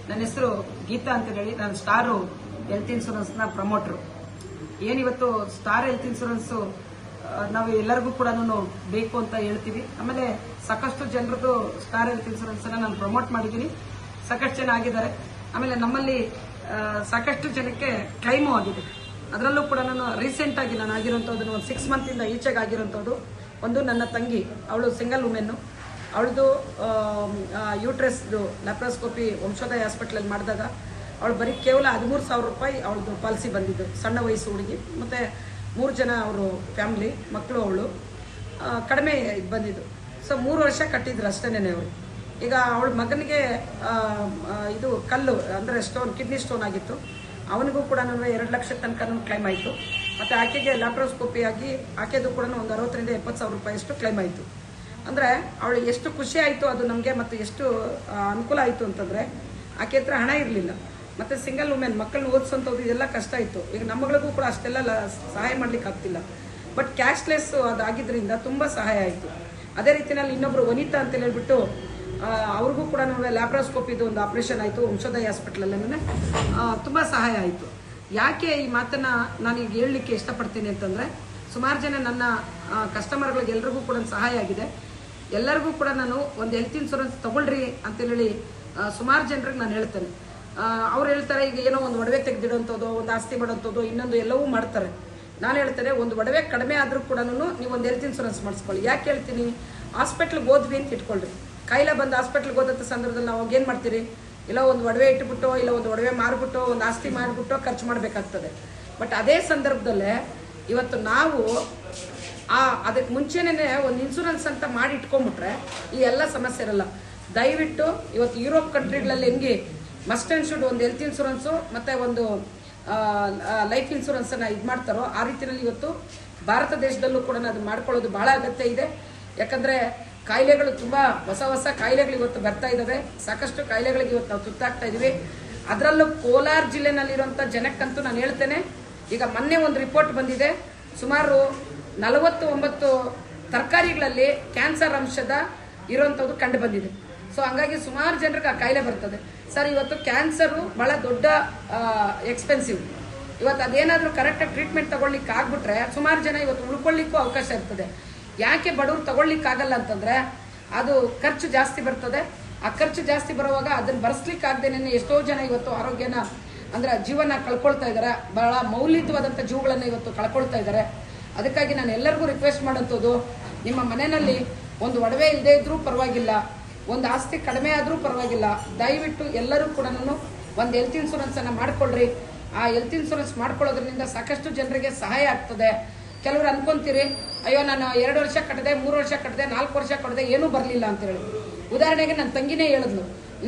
ನನ್ನ ಹೆಸರು ಗೀತಾ ಅಂತ ಹೇಳಿ, ನಾನು ಸ್ಟಾರ್ ಹೆಲ್ತ್ ಇನ್ಶೂರೆನ್ಸ್ ನ ಪ್ರಮೋಟರ್. ಏನಿವತ್ತು ಸ್ಟಾರ್ ಹೆಲ್ತ್ ಇನ್ಶೂರೆನ್ಸ್ ನಾವು ಎಲ್ಲರಿಗೂ ಕೂಡ ಬೇಕು ಅಂತ ಹೇಳ್ತೀವಿ. ಆಮೇಲೆ ಸಾಕಷ್ಟು ಜನರದ್ದು ಸ್ಟಾರ್ ಹೆಲ್ತ್ ಇನ್ಶೂರೆನ್ಸ್ ಅನ್ನ ನಾನು ಪ್ರಮೋಟ್ ಮಾಡಿದ್ದೀನಿ, ಸಾಕಷ್ಟು ಜನ ಆಗಿದ್ದಾರೆ. ಆಮೇಲೆ ನಮ್ಮಲ್ಲಿ ಸಾಕಷ್ಟು ಜನಕ್ಕೆ ಕ್ಲೈಮು ಆಗಿದೆ. ಅದರಲ್ಲೂ ಕೂಡ ನಾನು ರೀಸೆಂಟ್ ಆಗಿ ನಾನು ಆಗಿರುವಂತದ್ದು ಒಂದು 6 ಮಂತ್ ಇಂದ ಈಚೆಗೆ ಆಗಿರುವಂತದ್ದು. ಒಂದು ನನ್ನ ತಂಗಿ, ಅವಳು ಸಿಂಗಲ್ ವುಮೆನ್, ಅವಳದು ಯೂಟ್ರೆಸ್ ಲ್ಯಾಪ್ರೋಸ್ಕೋಪಿ ವಂಶೋದಯ ಹಾಸ್ಪಿಟಲ್ ಮಾಡಿದಾಗ ಅವಳು ಬರೀ ಕೇವಲ 13,000 ರೂಪಾಯಿ ಅವಳದು ಪಾಲಿಸಿ ಬಂದಿದ್ದು. ಸಣ್ಣ ವಯಸ್ಸು ಹುಡುಗಿ, ಮತ್ತೆ 3 ಜನ ಅವರು ಫ್ಯಾಮಿಲಿ ಮಕ್ಕಳು, ಅವಳು ಕಡಿಮೆ ಬಂದಿದ್ದು. ಸೊ 3 ವರ್ಷ ಕಟ್ಟಿದ್ರು ಅಷ್ಟೇನೆ ಅವರು. ಈಗ ಅವಳ ಮಗನಿಗೆ ಇದು ಕಲ್ಲು ಅಂದರೆ ಸ್ಟೋನ್, ಕಿಡ್ನಿ ಸ್ಟೋನ್ ಆಗಿತ್ತು. ಅವನಿಗೂ ಕೂಡ 2 ಲಕ್ಷ ತನಕ ಕ್ಲೈಮ್ ಆಯಿತು. ಮತ್ತು ಆಕೆಗೆ ಲ್ಯಾಪ್ರೋಸ್ಕೋಪಿ ಆಗಿ ಆಕೆದು ಕೂಡ ಒಂದು 60,000 ರಿಂದ 70,000 ರೂಪಾಯಿಯಷ್ಟು ಕ್ಲೈಮ್ ಆಯಿತು. ಅಂದರೆ ಅವಳು ಎಷ್ಟು ಖುಷಿ ಆಯಿತು ಅದು ನಮಗೆ, ಮತ್ತು ಎಷ್ಟು ಅನುಕೂಲ ಆಯಿತು ಅಂತಂದರೆ ಆಕೆ ಹತ್ರ ಹಣ ಇರಲಿಲ್ಲ. ಮತ್ತು ಸಿಂಗಲ್ ವುಮೆನ್, ಮಕ್ಕಳನ್ನ ಓದಿಸೋಂಥದ್ದು ಇದೆಲ್ಲ ಕಷ್ಟ ಇತ್ತು. ಈಗ ನಮ್ಮಗಳಿಗೂ ಕೂಡ ಅಷ್ಟೆಲ್ಲ ಸಹಾಯ ಮಾಡ್ಲಿಕ್ಕೆ ಆಗ್ತಿಲ್ಲ. ಬಟ್ ಕ್ಯಾಶ್ಲೆಸ್ ಅದಾಗಿದ್ದರಿಂದ ತುಂಬ ಸಹಾಯ ಆಯಿತು. ಅದೇ ರೀತಿಯಲ್ಲಿ ಇನ್ನೊಬ್ರು ವನಿತಾ ಅಂತ ಹೇಳ್ಬಿಟ್ಟು ಅವ್ರಿಗೂ ಕೂಡ ಲ್ಯಾಪ್ರೋಸ್ಕೋಪಿದು ಒಂದು ಆಪರೇಷನ್ ಆಯಿತು ವಂಶೋದಯ ಹಾಸ್ಪಿಟಲಲ್ಲೇ. ತುಂಬ ಸಹಾಯ ಆಯಿತು. ಯಾಕೆ ಈ ಮಾತನ್ನ ನಾನೀಗ ಹೇಳಲಿಕ್ಕೆ ಇಷ್ಟಪಡ್ತೀನಿ ಅಂತಂದರೆ, ಸುಮಾರು ಜನ ನನ್ನ ಕಸ್ಟಮರ್ಗಳಿಗೆ ಎಲ್ರಿಗೂ ಕೂಡ ಸಹಾಯ ಆಗಿದೆ. ಎಲ್ಲರಿಗೂ ಕೂಡ ನಾನು ಒಂದು ಹೆಲ್ತ್ ಇನ್ಶೂರೆನ್ಸ್ ತಗೊಳ್ರಿ ಅಂತೇಳಿ ಸುಮಾರು ಜನರಿಗೆ ನಾನು ಹೇಳ್ತೇನೆ. ಅವ್ರು ಹೇಳ್ತಾರೆ, ಈಗ ಏನೋ ಒಂದು ಒಡವೆ ತೆಗೆದಿಡೋಂಥದ್ದು, ಒಂದು ಆಸ್ತಿ ಮಾಡೋಂಥದ್ದು, ಇನ್ನೊಂದು ಎಲ್ಲವೂ ಮಾಡ್ತಾರೆ. ನಾನು ಹೇಳ್ತೇನೆ, ಒಂದು ಒಡವೆ ಕಡಿಮೆ ಆದರೂ ಕೂಡ ನೀವು ಒಂದು ಹೆಲ್ತ್ ಇನ್ಶೂರೆನ್ಸ್ ಮಾಡಿಸ್ಕೊಳ್ಳಿ. ಯಾಕೆ ಹೇಳ್ತೀನಿ, ಹಾಸ್ಪಿಟ್ಲಿಗೆ ಹೋದ್ವಿ ಅಂತ ಇಟ್ಕೊಳ್ರಿ. ಕಾಯಿಲೆ ಬಂದು ಹಾಸ್ಪಿಟ್ಲಿಗೆ ಹೋದಂಥ ಸಂದರ್ಭದಲ್ಲಿ ನಾವು ಏನು ಮಾಡ್ತೀರಿ, ಇಲ್ಲ ಒಂದು ಒಡವೆ ಇಟ್ಬಿಟ್ಟು, ಇಲ್ಲ ಒಂದು ಒಡವೆ ಮಾರ್ಬಿಟ್ಟು, ಒಂದು ಆಸ್ತಿ ಮಾಡಿಬಿಟ್ಟು ಖರ್ಚು ಮಾಡಬೇಕಾಗ್ತದೆ. ಬಟ್ ಅದೇ ಸಂದರ್ಭದಲ್ಲೇ ಇವತ್ತು ನಾವು ಅದಕ್ಕೆ ಮುಂಚೆನೇ ಒಂದು ಇನ್ಶೂರೆನ್ಸ್ ಅಂತ ಮಾಡಿ ಇಟ್ಕೊಂಡ್ಬಿಟ್ರೆ ಈ ಎಲ್ಲ ಸಮಸ್ಯೆ ಇರಲ್ಲ. ದಯವಿಟ್ಟು ಇವತ್ತು ಯುರೋಪ್ ಕಂಟ್ರಿಗಳಲ್ಲಿ ಹೆಂಗೆ ಮಸ್ಟ್ ಆ್ಯಂಡ್ ಶುಡ್ ಒಂದು ಹೆಲ್ತ್ ಇನ್ಶೂರೆನ್ಸು ಮತ್ತು ಒಂದು ಲೈಫ್ ಇನ್ಶೂರೆನ್ಸನ್ನು ಇದು ಮಾಡ್ತಾರೋ, ಆ ರೀತಿಯಲ್ಲಿ ಇವತ್ತು ಭಾರತ ದೇಶದಲ್ಲೂ ಕೂಡ ಅದು ಮಾಡ್ಕೊಳ್ಳೋದು ಭಾಳ ಅಗತ್ಯ ಇದೆ. ಯಾಕಂದರೆ ಕಾಯಿಲೆಗಳು ತುಂಬ ಹೊಸ ಕಾಯಿಲೆಗಳು ಇವತ್ತು ಬರ್ತಾ ಇದ್ದಾವೆ. ಸಾಕಷ್ಟು ಕಾಯಿಲೆಗಳಿಗೆ ಇವತ್ತು ನಾವು ತುತ್ತಾಗ್ತಾ ಇದೀವಿ. ಅದರಲ್ಲೂ ಕೋಲಾರ ಜಿಲ್ಲೆನಲ್ಲಿರುವಂಥ ಜನಕ್ಕಂತೂ ನಾನು ಹೇಳ್ತೇನೆ, ಈಗ ಮೊನ್ನೆ ಒಂದು ರಿಪೋರ್ಟ್ ಬಂದಿದೆ, ಸುಮಾರು 49 ತರಕಾರಿಗಳಲ್ಲಿ ಕ್ಯಾನ್ಸರ್ ಅಂಶದ ಇರುವಂಥದ್ದು ಕಂಡು ಬಂದಿದೆ. ಸೊ ಹಂಗಾಗಿ ಸುಮಾರು ಜನರಿಗೆ ಆ ಕಾಯಿಲೆ ಬರ್ತದೆ. ಸರ್, ಇವತ್ತು ಕ್ಯಾನ್ಸರು ಭಾಳ ದೊಡ್ಡ ಎಕ್ಸ್ಪೆನ್ಸಿವ್. ಇವತ್ತು ಅದೇನಾದರೂ ಕರೆಕ್ಟಾಗಿ ಟ್ರೀಟ್ಮೆಂಟ್ ತಗೊಳ್ಲಿಕ್ಕೆ ಆಗ್ಬಿಟ್ರೆ ಸುಮಾರು ಜನ ಇವತ್ತು ಉಳ್ಕೊಳ್ಳಿಕ್ಕೂ ಅವಕಾಶ ಇರ್ತದೆ. ಯಾಕೆ ಬಡವರು ತಗೊಳ್ಲಿಕ್ಕಾಗಲ್ಲ ಅಂತಂದರೆ, ಅದು ಖರ್ಚು ಜಾಸ್ತಿ ಬರ್ತದೆ. ಆ ಖರ್ಚು ಜಾಸ್ತಿ ಬರುವಾಗ ಅದನ್ನು ಭರಿಸ್ಲಿಕ್ಕೆ ಆಗದೇನೆ ಎಷ್ಟೋ ಜನ ಇವತ್ತು ಆರೋಗ್ಯನ ಅಂದರೆ ಜೀವನ ಕಳ್ಕೊಳ್ತಾ ಇದ್ದಾರೆ. ಬಹಳ ಮೌಲ್ಯಯುತವಾದಂಥ ಜೀವಗಳನ್ನು ಇವತ್ತು ಕಳ್ಕೊಳ್ತಾ ಇದ್ದಾರೆ. ಅದಕ್ಕಾಗಿ ನಾನು ಎಲ್ಲರಿಗೂ ರಿಕ್ವೆಸ್ಟ್ ಮಾಡೋಂಥದ್ದು, ನಿಮ್ಮ ಮನೆಯಲ್ಲಿ ಒಂದು ಒಡವೆ ಇಲ್ಲದೆ ಇದ್ರೂ ಪರವಾಗಿಲ್ಲ, ಒಂದು ಆಸ್ತಿ ಕಡಿಮೆ ಆದರೂ ಪರವಾಗಿಲ್ಲ, ದಯವಿಟ್ಟು ಎಲ್ಲರೂ ಕೂಡ ಒಂದು ಹೆಲ್ತ್ ಇನ್ಶೂರೆನ್ಸನ್ನು ಮಾಡಿಕೊಳ್ಳ್ರಿ. ಆ ಹೆಲ್ತ್ ಇನ್ಶೂರೆನ್ಸ್ ಮಾಡ್ಕೊಳ್ಳೋದ್ರಿಂದ ಸಾಕಷ್ಟು ಜನರಿಗೆ ಸಹಾಯ ಆಗ್ತದೆ. ಕೆಲವರು ಅನ್ಕೊಂತೀರಿ, ಅಯ್ಯೋ ನಾನು 2 ವರ್ಷ ಕಟ್ಟಿದೆ, 3 ವರ್ಷ ಕಟ್ಟಿದೆ, 4 ವರ್ಷ ಕಟ್ಟಿದೆ, ಏನೂ ಬರಲಿಲ್ಲ ಅಂತ ಹೇಳಿ. ಉದಾಹರಣೆಗೆ ನನ್ನ ತಂಗಿನೇ ಹೇಳಿದ್ಲು,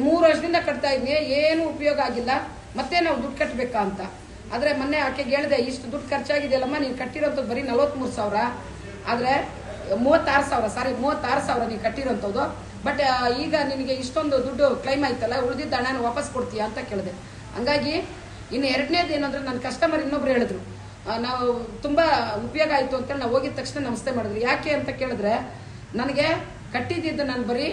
3 ವರ್ಷದಿಂದ ಕಟ್ತಾ ಇದ್ನಿ, ಏನೂ ಉಪಯೋಗ ಆಗಿಲ್ಲ, ಮತ್ತೆ ನಾವು ದುಡ್ಡು ಕಟ್ಟಬೇಕಾ ಅಂತ. ಆದರೆ ಮೊನ್ನೆ ಆಕೆಗೆ ಹೇಳಿದೆ, ಇಷ್ಟು ದುಡ್ಡು ಖರ್ಚಾಗಿದೆಯಲ್ಲಮ್ಮ, ನೀನು ಕಟ್ಟಿರೋಂಥದ್ದು ಬರೀ 43,000, ಆದರೆ 36,000 ನೀವು ಕಟ್ಟಿರೋಂಥದ್ದು. ಬಟ್ ಈಗ ನಿನಗೆ ಇಷ್ಟೊಂದು ದುಡ್ಡು ಕ್ಲೈಮ್ ಆಯ್ತಲ್ಲ, ಉಳಿದಿದ್ದ ಹಣ ವಾಪಸ್ ಕೊಡ್ತೀಯಾ ಅಂತ ಕೇಳಿದೆ. ಹಂಗಾಗಿ ಇನ್ನು ಎರಡನೇದು ಏನಂದ್ರೆ, ನನ್ನ ಕಸ್ಟಮರ್ ಇನ್ನೊಬ್ರು ಹೇಳಿದ್ರು, ನಾವು ತುಂಬ ಉಪಯೋಗ ಆಯಿತು ಅಂತೇಳಿ ನಾವು ಹೋಗಿದ ತಕ್ಷಣ ನಮಸ್ತೆ ಮಾಡಿದ್ರು. ಯಾಕೆ ಅಂತ ಕೇಳಿದ್ರೆ, ನನಗೆ ಕಟ್ಟಿದ್ದು ನಾನು ಬರೀ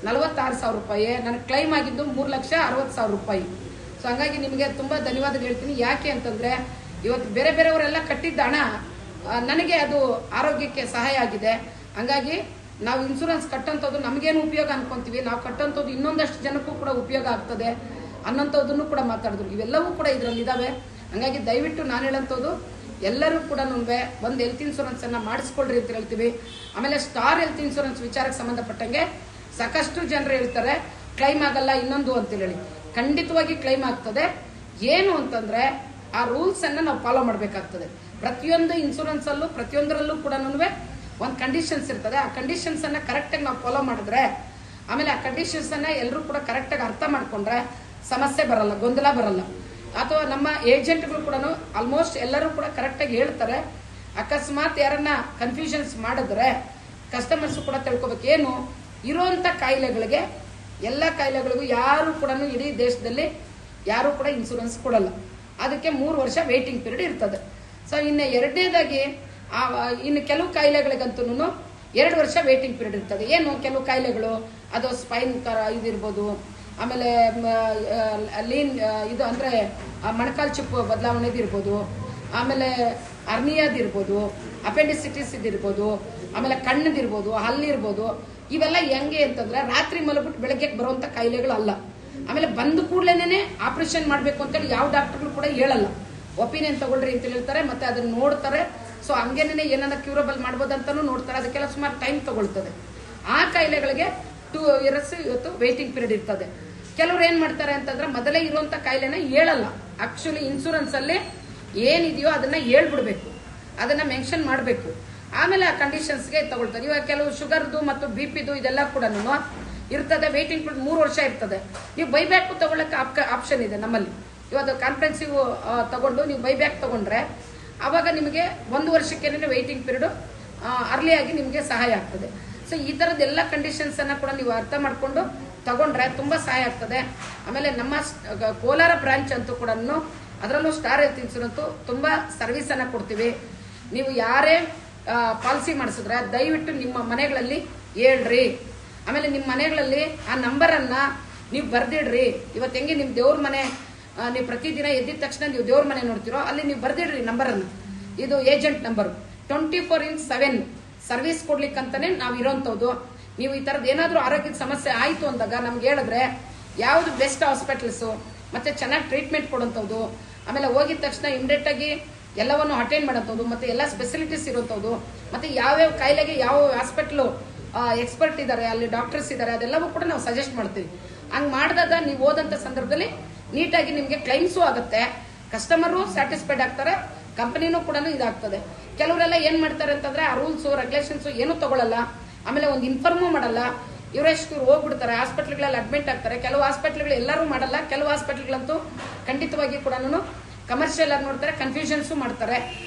46,000 ರೂಪಾಯಿ, ನನಗೆ ಕ್ಲೈಮ್ ಆಗಿದ್ದು 3,60,000 ರೂಪಾಯಿ. ಸೊ ಹಂಗಾಗಿ ನಿಮಗೆ ತುಂಬ ಧನ್ಯವಾದ ಹೇಳ್ತೀನಿ. ಯಾಕೆ ಅಂತಂದರೆ, ಇವತ್ತು ಬೇರೆಯವರೆಲ್ಲ ಕಟ್ಟಿದ್ದ ಹಣ ನನಗೆ ಅದು ಆರೋಗ್ಯಕ್ಕೆ ಸಹಾಯ ಆಗಿದೆ. ಹಂಗಾಗಿ ನಾವು ಇನ್ಶೂರೆನ್ಸ್ ಕಟ್ಟೋಂಥದ್ದು ನಮಗೇನು ಉಪಯೋಗ ಅನ್ಕೊಂತೀವಿ, ನಾವು ಕಟ್ಟೋಂಥದ್ದು ಇನ್ನೊಂದಷ್ಟು ಜನಕ್ಕೂ ಕೂಡ ಉಪಯೋಗ ಆಗ್ತದೆ ಅನ್ನೋಂಥದ್ದನ್ನು ಕೂಡ ಮಾತಾಡಿದ್ರು. ಇವೆಲ್ಲವೂ ಕೂಡ ಇದರಲ್ಲಿ ಇದಾವೆ. ಹಂಗಾಗಿ ದಯವಿಟ್ಟು ನಾನು ಹೇಳೋಂಥದ್ದು, ಎಲ್ಲರೂ ಕೂಡ ಒಂದು ಹೆಲ್ತ್ ಇನ್ಶೂರೆನ್ಸನ್ನು ಮಾಡಿಸ್ಕೊಳ್ರಿ ಅಂತ ಹೇಳ್ತೀವಿ. ಆಮೇಲೆ ಸ್ಟಾರ್ ಹೆಲ್ತ್ ಇನ್ಶೂರೆನ್ಸ್ ವಿಚಾರಕ್ಕೆ ಸಂಬಂಧಪಟ್ಟಂಗೆ ಸಾಕಷ್ಟು ಜನರು ಹೇಳ್ತಾರೆ ಕ್ಲೈಮ್ ಆಗಲ್ಲ ಇನ್ನೊಂದು ಅಂತೇಳಿ. ಖಂಡಿತವಾಗಿ ಕ್ಲೈಮ್ ಆಗ್ತದೆ. ಏನು ಅಂತಂದರೆ, ಆ ರೂಲ್ಸನ್ನು ನಾವು ಫಾಲೋ ಮಾಡಬೇಕಾಗ್ತದೆ. ಪ್ರತಿಯೊಂದು ಇನ್ಶೂರೆನ್ಸಲ್ಲೂ ಪ್ರತಿಯೊಂದರಲ್ಲೂ ಕೂಡ ಒಂದು ಕಂಡೀಷನ್ಸ್ ಇರ್ತದೆ. ಆ ಕಂಡೀಷನ್ಸನ್ನು ಕರೆಕ್ಟಾಗಿ ನಾವು ಫಾಲೋ ಮಾಡಿದ್ರೆ, ಆಮೇಲೆ ಆ ಕಂಡೀಷನ್ಸನ್ನು ಎಲ್ಲರೂ ಕೂಡ ಕರೆಕ್ಟಾಗಿ ಅರ್ಥ ಮಾಡಿಕೊಂಡ್ರೆ ಸಮಸ್ಯೆ ಬರಲ್ಲ, ಗೊಂದಲ ಬರಲ್ಲ. ಅಥವಾ ನಮ್ಮ ಏಜೆಂಟ್ಗಳು ಕೂಡ ಆಲ್ಮೋಸ್ಟ್ ಎಲ್ಲರೂ ಕೂಡ ಕರೆಕ್ಟಾಗಿ ಹೇಳ್ತಾರೆ. ಅಕಸ್ಮಾತ್ ಯಾರನ್ನ ಕನ್ಫ್ಯೂಷನ್ಸ್ ಮಾಡಿದ್ರೆ ಕಸ್ಟಮರ್ಸ್ ಕೂಡ ತಿಳ್ಕೊಬೇಕು, ಏನು ಇರುವಂಥ ಕಾಯಿಲೆಗಳಿಗೆ, ಎಲ್ಲ ಕಾಯಿಲೆಗಳಿಗೂ ಯಾರು ಕೂಡ ಇಡೀ ದೇಶದಲ್ಲಿ ಯಾರು ಕೂಡ ಇನ್ಶೂರೆನ್ಸ್ ಕೊಡಲ್ಲ. ಅದಕ್ಕೆ 3 ವರ್ಷ ವೇಟಿಂಗ್ ಪೀರಿಯಡ್ ಇರ್ತದೆ. ಸೊ ಇನ್ನು ಎರಡನೇದಾಗಿ ಇನ್ನು ಕೆಲವು ಕಾಯಿಲೆಗಳಿಗಂತೂ 2 ವರ್ಷ ವೇಟಿಂಗ್ ಪೀರಿಯಡ್ ಇರ್ತದೆ. ಏನು ಕೆಲವು ಕಾಯಿಲೆಗಳು, ಅದು ಸ್ಪೈನ್ ಇದಿರ್ಬೋದು, ಆಮೇಲೆ ಲೀನ್ ಇದು ಅಂದ್ರೆ ಮೊಣಕಾಲ್ ಚಿಪ್ಪು ಬದಲಾವಣೆದಿರ್ಬೋದು, ಆಮೇಲೆ ಅರ್ನಿಯಾದಿರ್ಬೋದು, ಅಪೆಂಡಿಸಿಟಿಸ್ ಇದಿರ್ಬೋದು, ಆಮೇಲೆ ಕಣ್ಣದಿರ್ಬೋದು, ಹಲ್ಲಿರ್ಬೋದು. ಇವೆಲ್ಲ ಹೆಂಗೆ ಅಂತಂದ್ರೆ ರಾತ್ರಿ ಮಲಗ್ಬಿಟ್ಟು ಬೆಳಗ್ಗೆ ಬರುವಂತ ಕಾಯಿಲೆಗಳು ಅಲ್ಲ. ಆಮೇಲೆ ಬಂದ ಕೂಡಲೇನೆ ಆಪರೇಷನ್ ಮಾಡ್ಬೇಕು ಅಂತೇಳಿ ಯಾವ ಡಾಕ್ಟರ್ಗಳು ಕೂಡ ಹೇಳಲ್ಲ. ಒಪಿನಿಯನ್ ತಗೊಳ್ರಿ ಅಂತ ಹೇಳ್ತಾರೆ, ಮತ್ತೆ ಅದನ್ನ ನೋಡ್ತಾರೆ. ಸೊ ಹಂಗೇನೆ ಏನಾರ ಕ್ಯೂರಬಲ್ ಮಾಡ್ಬೋದಂತಾನು ನೋಡ್ತಾರೆ. ಅದಕ್ಕೆಲ್ಲ ಸುಮಾರು ಟೈಮ್ ತಗೊಳ್ತದೆ. ಆ ಕಾಯಿಲೆಗಳಿಗೆ 2 years ಇವತ್ತು ವೇಟಿಂಗ್ ಪೀರಿಯಡ್ ಇರ್ತದೆ. ಕೆಲವ್ರು ಏನ್ ಮಾಡ್ತಾರೆ ಅಂತಂದ್ರೆ ಮೊದಲೇ ಇರುವಂತ ಕಾಯಿಲೆನ ಹೇಳಲ್ಲ. ಆಕ್ಚುಲಿ ಇನ್ಸೂರೆನ್ಸ್ ಅಲ್ಲಿ ಏನಿದೆಯೋ ಅದನ್ನ ಹೇಳ್ಬಿಡ್ಬೇಕು, ಅದನ್ನ ಮೆನ್ಷನ್ ಮಾಡಬೇಕು. ಆಮೇಲೆ ಆ ಕಂಡೀಷನ್ಸ್ಗೆ ತಗೊಳ್ತಾರೆ. ಇವಾಗ ಕೆಲವು ಶುಗರ್ದು ಮತ್ತು ಬಿಪಿದು ಇದೆಲ್ಲ ಕೂಡ ಇರ್ತದೆ. ವೇಟಿಂಗ್ ಪೀರಿಯಡ್ 3 ವರ್ಷ ಇರ್ತದೆ. ನೀವು ಬೈಬ್ಯಾಕ್ ತಗೊಳ್ಳಕ್ಕೆ ಆಪ್ಷನ್ ಇದೆ ನಮ್ಮಲ್ಲಿ. ಇವತ್ತು ಕಾನ್ಫರೆನ್ಸಿವ್ ತಗೊಂಡು ನೀವು ಬೈಬ್ಯಾಕ್ ತಗೊಂಡ್ರೆ ಅವಾಗ ನಿಮಗೆ 1 ವರ್ಷಕ್ಕೆ ವೇಟಿಂಗ್ ಪೀರಿಯಡ್ ಅರ್ಲಿ ಆಗಿ ನಿಮಗೆ ಸಹಾಯ ಆಗ್ತದೆ. ಸೊ ಈ ತರದ ಎಲ್ಲ ಕಂಡೀಷನ್ಸ್ ಅನ್ನ ಕೂಡ ನೀವು ಅರ್ಥ ಮಾಡ್ಕೊಂಡು ತಗೊಂಡ್ರೆ ತುಂಬಾ ಸಹಾಯ ಆಗ್ತದೆ. ಆಮೇಲೆ ನಮ್ಮ ಕೋಲಾರ ಬ್ರಾಂಚ್ ಅಂತೂ ಕೂಡ ಅದರಲ್ಲೂ ಸ್ಟಾರ್ ಹೆಲ್ತ್ ಇನ್ಶೂರೆನ್ಸ್ ತುಂಬಾ ಸರ್ವಿಸ್ ಅನ್ನ ಕೊಡ್ತೀವಿ. ನೀವು ಯಾರೇ ಪಾಲಿಸಿ ಮಾಡಿಸಿದ್ರೆ ದಯವಿಟ್ಟು ನಿಮ್ಮ ಮನೆಗಳಲ್ಲಿ ಹೇಳ್ರಿ. ಆಮೇಲೆ ನಿಮ್ಮ ಮನೆಗಳಲ್ಲಿ ಆ ನಂಬರ್ ಅನ್ನ ನೀವು ಬರ್ದಿಡ್ರಿ. ಇವತ್ತು ಹೆಂಗೆ ನಿಮ್ ದೇವ್ರ ಮನೆ ನೀವು ಪ್ರತಿದಿನ ಎದ್ದಿದ ತಕ್ಷಣ ನೀವು ದೇವ್ರ ಮನೆ ನೋಡ್ತಿರೋ ಅಲ್ಲಿ ನೀವು ಬರ್ದಿಡ್ರಿ ನಂಬರ್ ಅನ್ನು. ಇದು ಏಜೆಂಟ್ ನಂಬರ್. 24/7 ಸರ್ವಿಸ್ ಕೊಡ್ಲಿಕ್ಕಂತಾನೆ ನಾವು ಇರೋಂಥದ್ದು. ನೀವು ಈ ತರದ್ ಏನಾದ್ರೂ ಆರೋಗ್ಯದ ಸಮಸ್ಯೆ ಆಯ್ತು ಅಂದಾಗ ನಮ್ಗೆ ಹೇಳಿದ್ರೆ ಯಾವ್ದು ಬೆಸ್ಟ್ ಹಾಸ್ಪಿಟಲ್ಸ್ ಮತ್ತೆ ಚೆನ್ನಾಗಿ ಟ್ರೀಟ್ಮೆಂಟ್ ಕೊಡುವಂಥದ್ದು, ಆಮೇಲೆ ಹೋಗಿದ ತಕ್ಷಣ ಇಮಿಡಿಯೇಟ್ ಆಗಿ ಎಲ್ಲವನ್ನು ಅಟೆಂಡ್ ಮಾಡೋಂಥದ್ದು, ಮತ್ತೆ ಎಲ್ಲ ಸ್ಪೆಸಿಲಿಟೀಸ್ ಇರುವಂಥದ್ದು, ಮತ್ತೆ ಯಾವ್ಯಾವ ಕಾಯಿಲೆಗೆ ಯಾವ ಹಾಸ್ಪಿಟಲ್ ಎಕ್ಸ್ಪರ್ಟ್ ಇದ್ದಾರೆ, ಅಲ್ಲಿ ಡಾಕ್ಟರ್ಸ್ ಇದ್ದಾರೆ, ಅದೆಲ್ಲವೂ ಕೂಡ ನಾವು ಸಜೆಸ್ಟ್ ಮಾಡ್ತೀವಿ. ಹಂಗ್ ಮಾಡಿದಾಗ ನೀವು ಹೋದಂತ ಸಂದರ್ಭದಲ್ಲಿ ನೀಟಾಗಿ ನಿಮ್ಗೆ ಕ್ಲೈಮ್ಸು ಆಗುತ್ತೆ, ಕಸ್ಟಮರು ಸ್ಯಾಟಿಸ್ಫೈಡ್ ಆಗ್ತಾರೆ, ಕಂಪನಿನೂ ಕೂಡ ಇದಾಗ್ತದೆ. ಕೆಲವರೆಲ್ಲ ಏನ್ ಮಾಡ್ತಾರೆ ಅಂತಂದ್ರೆ ಆ ರೂಲ್ಸ್ ರೆಗ್ಯುಲೇಷನ್ಸ್ ಏನು ತಗೊಳ್ಳಲ್ಲ, ಆಮೇಲೆ ಒಂದು ಇನ್ಫಾರ್ಮು ಮಾಡಲ್ಲ. ಇವರೆಷ್ಟು ಹೋಗ್ಬಿಡ್ತಾರೆ, ಹಾಸ್ಪಿಟಲ್ಗಳಲ್ಲಿ ಅಡ್ಮಿಟ್ ಆಗ್ತಾರೆ. ಕೆಲವು ಹಾಸ್ಪಿಟಲ್ಗಳು ಎಲ್ಲರೂ ಮಾಡಲ್ಲ, ಕೆಲವು ಹಾಸ್ಪಿಟಲ್ಗಳಂತೂ ಖಂಡಿತವಾಗಿ ಕೂಡ ಕಮರ್ಷಿಯಲ್ ಆಗಿ ನೋಡ್ತಾರೆ, ಕನ್ಫ್ಯೂಷನ್ಸ್ ಮಾಡ್ತಾರೆ.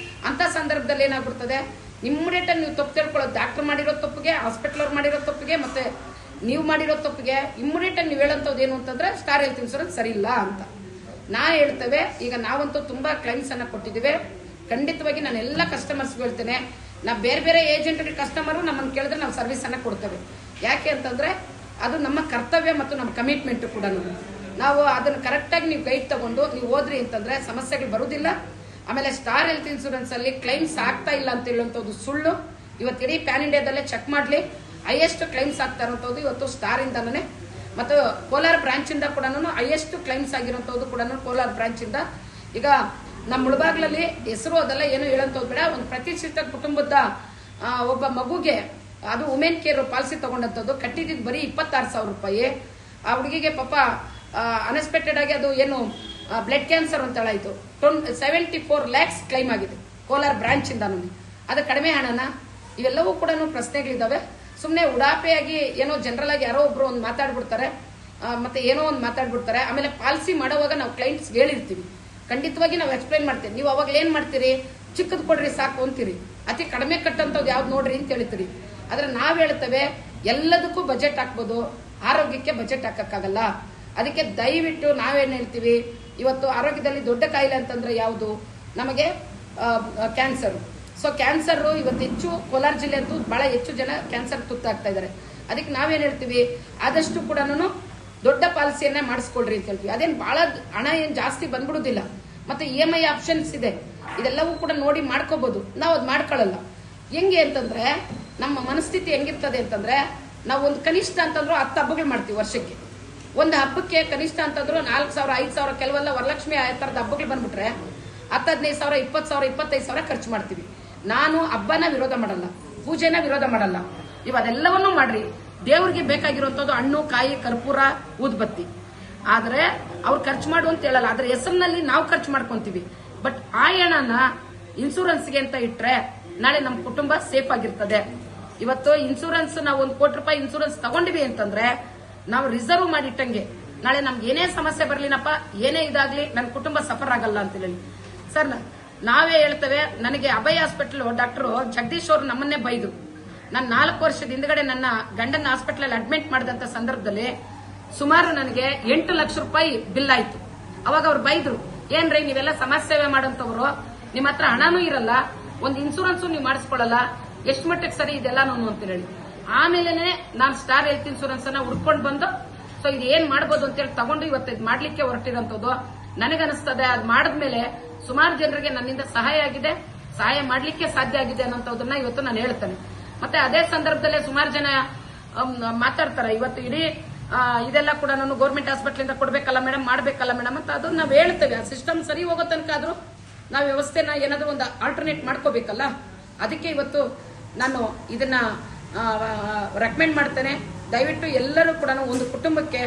ಅಂತ ಸಂದರ್ಭದಲ್ಲಿ ಏನಾಗ್ಬಿಡ್ತದೆ, ಇಮ್ಮಿಡಿಯೇಟ್ ಆಗಿ ನೀವು ತಪ್ಪು ತಿಳ್ಕೊಳ್ಳೋದು ಡಾಕ್ಟರ್ ಮಾಡಿರೋ ತಪ್ಪಿಗೆ, ಹಾಸ್ಪಿಟಲ್ ಅವ್ರು ಮಾಡಿರೋ ತಪ್ಪಿಗೆ, ಮತ್ತೆ ನೀವು ಮಾಡಿರೋ ತಪ್ಪಿಗೆ ಇಮ್ಮಿಡಿಯೇಟ್ ಆಗಿ ನೀವು ಹೇಳೋಂಥದ್ದು ಏನು ಅಂತಂದ್ರೆ ಸ್ಟಾರ್ ಹೆಲ್ತ್ ಇನ್ಶೂರೆನ್ಸ್ ಸರಿ ಇಲ್ಲ ಅಂತ ನಾ ಹೇಳ್ತೇವೆ. ಈಗ ನಾವಂತೂ ತುಂಬಾ ಕ್ಲೈಮ್ಸ್ ಅನ್ನ ಕೊಟ್ಟಿದ್ದೀವಿ. ಖಂಡಿತವಾಗಿ ನಾನು ಎಲ್ಲ ಕಸ್ಟಮರ್ಸ್ ಹೇಳ್ತೇನೆ, ನಾವು ಬೇರೆ ಬೇರೆ ಏಜೆಂಟ್ ಕಸ್ಟಮರು ನಮ್ಮನ್ನು ಕೇಳಿದ್ರೆ ನಾವು ಸರ್ವಿಸ್ ಅನ್ನ ಕೊಡ್ತೇವೆ. ಯಾಕೆ ಅಂತಂದ್ರೆ ಅದು ನಮ್ಮ ಕರ್ತವ್ಯ ಮತ್ತು ನಮ್ಮ ಕಮಿಟ್ಮೆಂಟ್ ಕೂಡ. ನಾವು ಅದನ್ನು ಕರೆಕ್ಟ್ ಆಗಿ ನೀವು ಗೈಡ್ ತಗೊಂಡು ನೀವು ಹೋದ್ರಿ ಅಂತಂದ್ರೆ ಸಮಸ್ಯೆಗಳು ಬರುವುದಿಲ್ಲ. ಆಮೇಲೆ ಸ್ಟಾರ್ ಹೆಲ್ತ್ ಇನ್ಶೂರೆನ್ಸ್ ಅಲ್ಲಿ ಕ್ಲೈಮ್ಸ್ ಆಗ್ತಾ ಇಲ್ಲ ಅಂತ ಹೇಳುವಂಥದ್ದು ಸುಳ್ಳು. ಇವತ್ತು ಇಡೀ ಪ್ಯಾನ್ ಇಂಡಿಯಾದಲ್ಲೇ ಚೆಕ್ ಮಾಡ್ಲಿ, ಹೈಯೆಸ್ಟ್ ಕ್ಲೈಮ್ಸ್ ಆಗ್ತಾ ಇರುವಂತದ್ದು ಇವತ್ತು ಸ್ಟಾರ್ ಇಂದಾನೇ. ಮತ್ತು ಕೋಲಾರ ಬ್ರಾಂಚ್ ಇಂದ ಕೂಡ ಹೈಯೆಸ್ಟ್ ಕ್ಲೈಮ್ಸ್ ಆಗಿರುವಂತದ್ದು ಕೂಡ ಕೋಲಾರ ಬ್ರಾಂಚ್ ಇಂದ. ಈಗ ನಮ್ಮ ಮುಳಬಾಗ್ಲಲ್ಲಿ ಹೆಸರು ಅದೆಲ್ಲ ಏನು ಹೇಳಂತದ್ದು ಬೇಡ, ಒಂದು ಪ್ರತಿಷ್ಠಿತ ಕುಟುಂಬದ ಒಬ್ಬ ಮಗುಗೆ ಅದು ವುಮೆನ್ ಕೇರ್ ಪಾಲಿಸಿ ತಗೊಂಡಂತದ್ದು ಕಟ್ಟಿದ್ದು ಬರೀ 26,000 ರೂಪಾಯಿ. ಆ ಹುಡುಗಿಗೆ ಪಾಪ ಅನ್ಎಕ್ಸ್ಪೆಕ್ಟೆಡ್ ಆಗಿ ಅದು ಏನು ಬ್ಲಡ್ ಕ್ಯಾನ್ಸರ್ ಅಂತ ಹೇಳಾಯ್ತು. 74 lakhs ಕ್ಲೈಮ್ ಆಗಿದೆ ಕೋಲಾರ ಬ್ರಾಂಚ್ ಇಂದ. ಅದು ಕಡಿಮೆ ಹಣನ? ಇವೆಲ್ಲವೂ ಕೂಡ ಪ್ರಶ್ನೆಗಳಿದಾವೆ. ಸುಮ್ಮನೆ ಉಡಾಪೆಯಾಗಿ ಏನೋ ಜನರಲ್ ಆಗಿ ಯಾರೋ ಒಬ್ರು ಒಂದು ಮಾತಾಡ್ಬಿಡ್ತಾರೆ, ಮತ್ತೆ ಏನೋ ಒಂದು ಮಾತಾಡ್ಬಿಡ್ತಾರೆ. ಆಮೇಲೆ ಪಾಲಿಸಿ ಮಾಡುವಾಗ ನಾವು ಕ್ಲೈಂಟ್ಸ್ ಹೇಳಿರ್ತೀವಿ, ಖಂಡಿತವಾಗಿ ನಾವು ಎಕ್ಸ್ಪ್ಲೈನ್ ಮಾಡ್ತೀವಿ. ನೀವು ಅವಾಗ ಏನ್ ಮಾಡ್ತೀರಿ, ಚಿಕ್ಕದ್ ಕೊಡ್ರಿ ಸಾಕು ಅಂತೀರಿ, ಅತಿ ಕಡಿಮೆ ಕಟ್ಟಂತದ್ದು ಯಾವ್ದು ನೋಡ್ರಿ ಅಂತ ಹೇಳ್ತೀರಿ. ಆದ್ರೆ ನಾವ್ ಹೇಳ್ತೇವೆ ಎಲ್ಲದಕ್ಕೂ ಬಜೆಟ್ ಹಾಕ್ಬೋದು, ಆರೋಗ್ಯಕ್ಕೆ ಬಜೆಟ್ ಹಾಕಕ್ಕಾಗಲ್ಲ. ಅದಕ್ಕೆ ದಯವಿಟ್ಟು ನಾವೇನ್ ಹೇಳ್ತೀವಿ, ಇವತ್ತು ಆರೋಗ್ಯದಲ್ಲಿ ದೊಡ್ಡ ಕಾಯಿಲೆ ಅಂತಂದ್ರೆ ಯಾವುದು, ನಮಗೆ ಕ್ಯಾನ್ಸರ್. ಸೊ ಕ್ಯಾನ್ಸರ್ ಇವತ್ತು ಹೆಚ್ಚು ಕೋಲಾರ ಜಿಲ್ಲೆ ಅಂತೂ ಬಹಳ ಹೆಚ್ಚು ಜನ ಕ್ಯಾನ್ಸರ್ ತುತ್ತಾಗ್ತಾ ಇದ್ದಾರೆ. ಅದಕ್ಕೆ ನಾವೇನ್ ಹೇಳ್ತೀವಿ, ಆದಷ್ಟು ಕೂಡ ದೊಡ್ಡ ಪಾಲಿಸಿಯನ್ನೇ ಮಾಡಿಸ್ಕೊಳ್ರಿ ಅಂತ ಹೇಳ್ತೀವಿ. ಅದೇನ್ ಬಹಳ ಹಣ ಏನ್ ಜಾಸ್ತಿ ಬಂದ್ಬಿಡುದಿಲ್ಲ. ಮತ್ತೆ EMI ಆಪ್ಷನ್ಸ್ ಇದೆ, ಇದೆಲ್ಲವೂ ಕೂಡ ನೋಡಿ ಮಾಡ್ಕೋಬಹುದು. ನಾವು ಅದ್ ಮಾಡ್ಕೊಳ್ಳಲ್ಲ. ಹೆಂಗೆ ಅಂತಂದ್ರೆ ನಮ್ಮ ಮನಸ್ಥಿತಿ ಹೆಂಗಿರ್ತದೆ ಅಂತಂದ್ರೆ, ನಾವು ಒಂದು ಕನಿಷ್ಠ ಅಂತಂದ್ರು 10 ಹಬ್ಬಗಳು ಮಾಡ್ತೀವಿ ವರ್ಷಕ್ಕೆ. ಒಂದು ಹಬ್ಬಕ್ಕೆ ಕನಿಷ್ಠ ಅಂತಂದ್ರು 4,000 5,000, ಕೆಲವೆಲ್ಲ ವರಲಕ್ಷ್ಮಿ ಆ ತರದ ಹಬ್ಬಗಳು ಬಂದ್ಬಿಟ್ರೆ 10,000 15,000 20,000 25,000 ಖರ್ಚು ಮಾಡ್ತೀವಿ. ನಾನು ಹಬ್ಬನ ವಿರೋಧ ಮಾಡಲ್ಲ, ಪೂಜೆನ ವಿರೋಧ ಮಾಡಲ್ಲ. ಅದೆಲ್ಲವನ್ನೂ ಮಾಡ್ರಿ. ದೇವ್ರಿಗೆ ಬೇಕಾಗಿರುವಂತದ್ದು ಹಣ್ಣು, ಕಾಯಿ, ಕರ್ಪೂರ, ಊದ್ಬತ್ತಿ. ಆದ್ರೆ ಅವ್ರು ಖರ್ಚು ಮಾಡು ಅಂತ ಹೇಳಲ್ಲ, ಅದ್ರ ಹೆಸರಿನಲ್ಲಿ ನಾವು ಖರ್ಚು ಮಾಡ್ಕೊಂತೀವಿ. ಬಟ್ ಆ ಹಣನ ಇನ್ಸೂರೆನ್ಸ್ಗೆ ಅಂತ ಇಟ್ರೆ ನಾಳೆ ನಮ್ಮ ಕುಟುಂಬ ಸೇಫ್ ಆಗಿರ್ತದೆ. ಇವತ್ತು ಇನ್ಸೂರೆನ್ಸ್ ನಾವು 1 ಕೋಟಿ ರೂಪಾಯಿ ಇನ್ಸೂರೆನ್ಸ್ ತಗೊಂಡಿವಿ ಅಂತಂದ್ರೆ ನಾವು ರಿಸರ್ವ್ ಮಾಡಿಟ್ಟಂಗೆ ನಾಳೆ ನಮ್ಗೆ ಏನೇ ಸಮಸ್ಯೆ ಬರ್ಲಿನಪ್ಪ, ಏನೇ ಇದಾಗ್ಲಿ ನನ್ನ ಕುಟುಂಬ ಸಫರ್ ಆಗಲ್ಲ ಅಂತ ಹೇಳಿ. ಸರ್ ನಾವೇ ಹೇಳ್ತೇವೆ. ನನಗೆ ಅಭಯ ಹಾಸ್ಪಿಟಲ್ ಡಾಕ್ಟರ್ ಜಗದೀಶ್ ಅವರು ನಮ್ಮನ್ನೇ ಬೈದ್ರು. ನಾನು 4 ವರ್ಷದ ಹಿಂದ್ಗಡೆ ನನ್ನ ಗಂಡನ ಹಾಸ್ಪಿಟಲ್ ಅಲ್ಲಿ ಅಡ್ಮಿಟ್ ಮಾಡಿದಂತ ಸಂದರ್ಭದಲ್ಲಿ ಸುಮಾರು ನನಗೆ 8 ಲಕ್ಷ ರೂಪಾಯಿ ಬಿಲ್ ಆಯ್ತು. ಅವಾಗ ಅವ್ರು ಬೈದ್ರು, ಏನ್ರಿ ನೀವೆಲ್ಲ ಸಮಾಜ ಸೇವೆ ಮಾಡೋಂಥವ್ರು, ನಿಮ್ಮ ಹತ್ರ ಹಣನೂ ಇರಲ್ಲ, ಒಂದು ಇನ್ಸೂರೆನ್ಸ್ ನೀವು ಮಾಡಿಸ್ಕೊಳ್ಳಲ್ಲ, ಎಷ್ಟು ಮಟ್ಟಕ್ಕೆ ಸರಿ ಇದೆಲ್ಲ ಅಂತ ಹೇಳಿ. ಆಮೇಲೆ ನಾನು ಸ್ಟಾರ್ ಹೆಲ್ತ್ ಇನ್ಸೂರೆನ್ಸ್ ಅನ್ನ ಹುಡ್ಕೊಂಡು ಬಂದು ಸೊ ಇದು ಏನ್ ಮಾಡ್ಬೋದು ಅಂತೇಳಿ ತಗೊಂಡು ಇವತ್ತು ಇದು ಮಾಡ್ಲಿಕ್ಕೆ ಹೊರಟಿರೋಂಥದ್ದು. ನನಗನ್ನಿಸ್ತದೆ ಅದ್ ಮಾಡಿದ್ಮೇಲೆ ಸುಮಾರು ಜನರಿಗೆ ನನ್ನಿಂದ ಸಹಾಯ ಆಗಿದೆ, ಸಹಾಯ ಮಾಡ್ಲಿಕ್ಕೆ ಸಾಧ್ಯ ಆಗಿದೆ ಅನ್ನೋದನ್ನ ಇವತ್ತು ನಾನು ಹೇಳ್ತೇನೆ. ಮತ್ತೆ ಅದೇ ಸಂದರ್ಭದಲ್ಲೇ ಸುಮಾರು ಜನ ಮಾತಾಡ್ತಾರೆ, ಇವತ್ತು ಇಡೀ ಇದೆಲ್ಲ ಕೂಡ ನಾನು ಗೌರ್ಮೆಂಟ್ ಹಾಸ್ಪಿಟಲ್ ಕೊಡ್ಬೇಕಲ್ಲ ಮೇಡಮ್, ಮಾಡ್ಬೇಕಲ್ಲ ಮೇಡಮ್ ಅಂತ ಅದು ನಾವು ಹೇಳ್ತೇವೆ. ಆ ಸಿಸ್ಟಮ್ ಸರಿ ಹೋಗೋ ತನಕ ಆದ್ರೂ ನಾವು ವ್ಯವಸ್ಥೆನ ಏನಾದ್ರೂ ಒಂದು ಆಲ್ಟರ್ನೇಟ್ ಮಾಡ್ಕೋಬೇಕಲ್ಲ. ಅದಕ್ಕೆ ಇವತ್ತು ನಾನು ಇದನ್ನ ರೆಕಮೆಂಡ್ ಮಾಡ್ತೇನೆ. ದಯವಿಟ್ಟು ಎಲ್ಲರೂ ಕೂಡ ಒಂದು ಕುಟುಂಬಕ್ಕೆ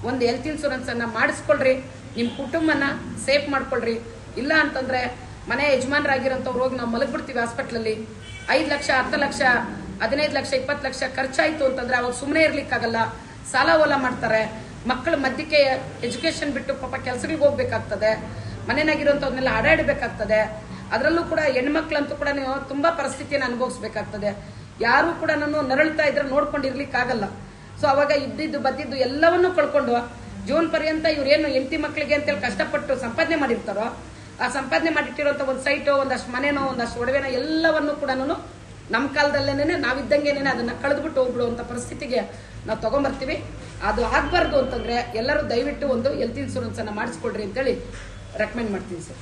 ಒಂದು ಹೆಲ್ತ್ ಇನ್ಶೂರೆನ್ಸ್ ಅನ್ನ ಮಾಡಿಸ್ಕೊಳ್ರಿ, ನಿಮ್ ಕುಟುಂಬನ ಸೇಫ್ ಮಾಡ್ಕೊಳ್ರಿ. ಇಲ್ಲ ಅಂತಂದ್ರೆ ಮನೆ ಯಜಮಾನರಾಗಿರೋಂಥವ್ರು ಹೋಗಿ ನಾವು ಮಲಗ್ಬಿಡ್ತೀವಿ ಹಾಸ್ಪಿಟ್ಲಲ್ಲಿ, 5 ಲಕ್ಷ 10 ಲಕ್ಷ 15 ಲಕ್ಷ 20 ಲಕ್ಷ ಖರ್ಚಾಯ್ತು ಅಂತಂದ್ರೆ ಅವಾಗ ಸುಮ್ಮನೆ ಇರ್ಲಿಕ್ಕಾಗಲ್ಲ, ಸಾಲ ಓಲ ಮಾಡ್ತಾರೆ. ಮಕ್ಕಳು ಮಧ್ಯಕ್ಕೆ ಎಜುಕೇಶನ್ ಬಿಟ್ಟು ಪಾಪ ಕೆಲ್ಸಗಳಿಗೆ ಹೋಗ್ಬೇಕಾಗ್ತದೆ, ಮನೆಯಾಗಿರುವಂತವ್ರನ್ನೆಲ್ಲ ಆಡಾಡಬೇಕಾಗ್ತದೆ. ಅದರಲ್ಲೂ ಕೂಡ ಹೆಣ್ಮಕ್ಳಂತೂ ಕೂಡ ನೀವು ತುಂಬಾ ಪರಿಸ್ಥಿತಿಯನ್ನು ಅನುಭವಿಸಬೇಕಾಗ್ತದೆ. ಯಾರು ಕೂಡ ನಾನು ನರಳ್ತಾ ಇದ್ರೆ ನೋಡ್ಕೊಂಡಿರ್ಲಿಕ್ಕಾಗಲ್ಲ. ಸೊ ಅವಾಗ ಇದ್ದಿದ್ದು ಬದ್ದಿದ್ದು ಎಲ್ಲವನ್ನೂ ಕಳ್ಕೊಂಡು ಜೀವನ ಪರ್ಯಂತ ಇವ್ರೇನು ಹೆಂಡತಿ ಮಕ್ಕಳಿಗೆ ಅಂತೇಳಿ ಕಷ್ಟಪಟ್ಟು ಸಂಪಾದನೆ ಮಾಡಿರ್ತಾರೋ, ಆ ಸಂಪಾದನೆ ಮಾಡಿಟ್ಟಿರುವಂತ ಒಂದು ಸೈಟೋ, ಒಂದಷ್ಟು ಮನೆನೋ, ಒಂದಷ್ಟು ಒಡವೆನೋ ಎಲ್ಲವನ್ನೂ ಕೂಡ ನಮ್ಮ ಕಾಲದಲ್ಲೇನೆ ನಾವಿದ್ದಂಗೆನೆ ಅದನ್ನ ಕಳೆದ್ಬಿಟ್ಟು ಹೋಗ್ಬಿಡುವಂತ ಪರಿಸ್ಥಿತಿಗೆ ನಾವು ತಗೊಂಡ್ಬರ್ತೀವಿ. ಅದು ಆಗ್ಬಾರ್ದು ಅಂತಂದ್ರೆ ಎಲ್ಲರೂ ದಯವಿಟ್ಟು ಒಂದು ಹೆಲ್ತ್ ಇನ್ಶೂರೆನ್ಸ್ ಅನ್ನ ಮಾಡಿಸ್ಕೊಳ್ರಿ ಅಂತೇಳಿ ರೆಕಮೆಂಡ್ ಮಾಡ್ತೀವಿ ಸರ್.